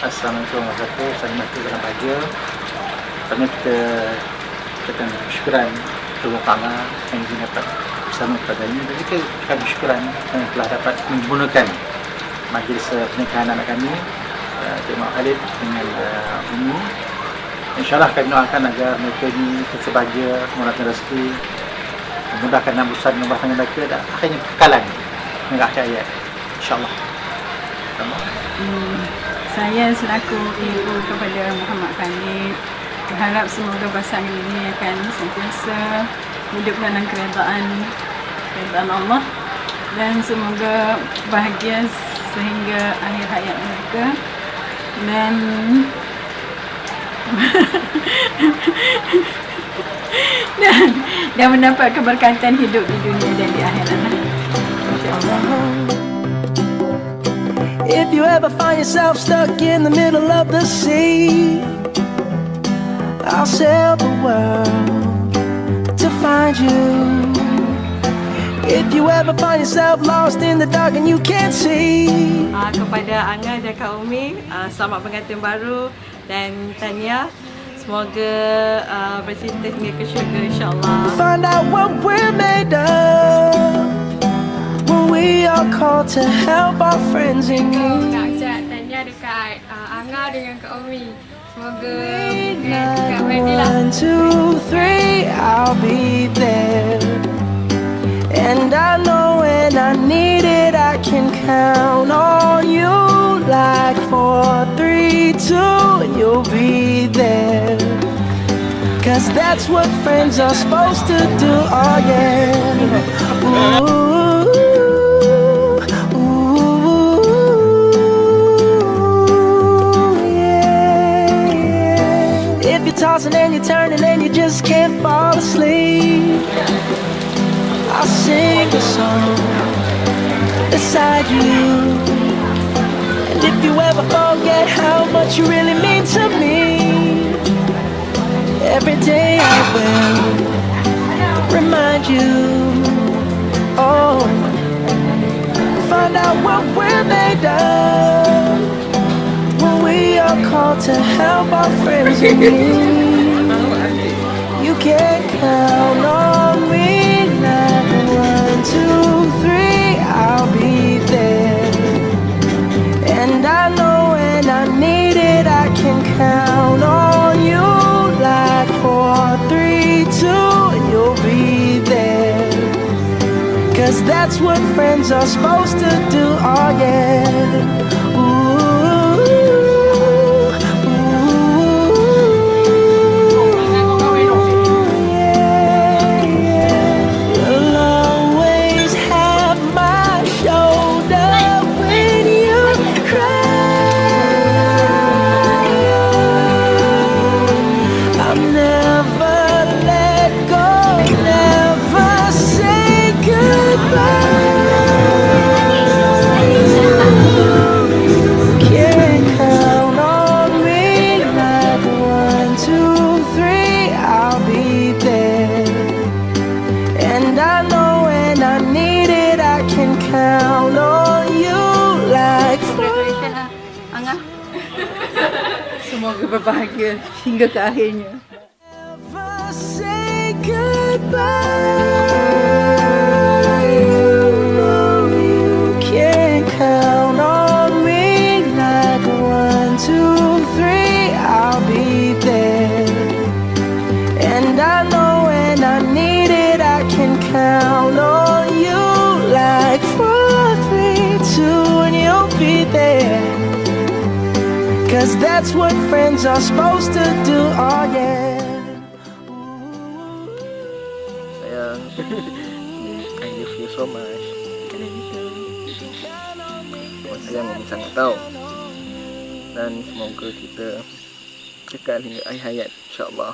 Assalamualaikum warahmatullahi wabarakatuh. Saya mati dalam bahagia. Pertama kita ucapkan syukuran kepada Allah yang dapat bersama pada ini. Dan kita ucapkan syukuran yang telah dapat menggunakan majlis pernikahan anak kami, Umi Khalid dengan Umi. InsyaAllah kami doakan agar mereka ini tersebahagia, memurahkan rezeki, memudahkan nambusan rumah tangga mereka dan akhirnya kekekalan hingga akhir hayat. InsyaAllah. Saya selaku ibu kepada Muhammad Khalid berharap semoga pasangan ini akan sentiasa hidup dalam keredaan Allah dan semoga bahagia sehingga akhir hayat mereka dan mendapat keberkatan hidup di dunia dan di akhirat. If you ever find yourself stuck in the middle of the sea, I'll sail the world to find you. If you ever find yourself lost in the dark and you can't see, kepada Angah dan Kak Umi, selamat pengantin baru dan tahniah. Semoga bercinta hingga ke syurga insyaAllah. Find out what we're made of when we are called to help our friends in need. Nak ucap tahniah dekat Angah dengan Kak Umi. Semoga dekat wedding lah. 1, 2, 3, I'll be there. And I know when I need it, I can count on you. Like 4, 3, 2, and you'll be there. Cause that's what friends are supposed to do, oh yeah. Ooh, yeah. If you're tossing and you're turning and you just can't fall asleep, I'll sing a song beside you. And if you ever forget how much you really mean to me, every day I will remind you. Oh, find out what we're made of when we are called to help our friends in need. You can count on me. Like 1, 2, 3, I'll be there. And I know when I need it, I can count on you. Like 4, 3, 2, and you'll be there. Cause that's what friends are supposed to do, oh yeah. Ooh. Semoga berbahagia hingga ke akhirnya. Never say goodbye. You can count on me. Like 1, 2, 3, I'll be there. And I know when I need it, I can count on you. Like 4, 3, 2, and you'll be there. Cause that's what friends are supposed to do, oh yeah. Sayang, I love you so much. Sayang Umi sangat tahu. Dan semoga kita kekal hingga akhir hayat, insyaAllah.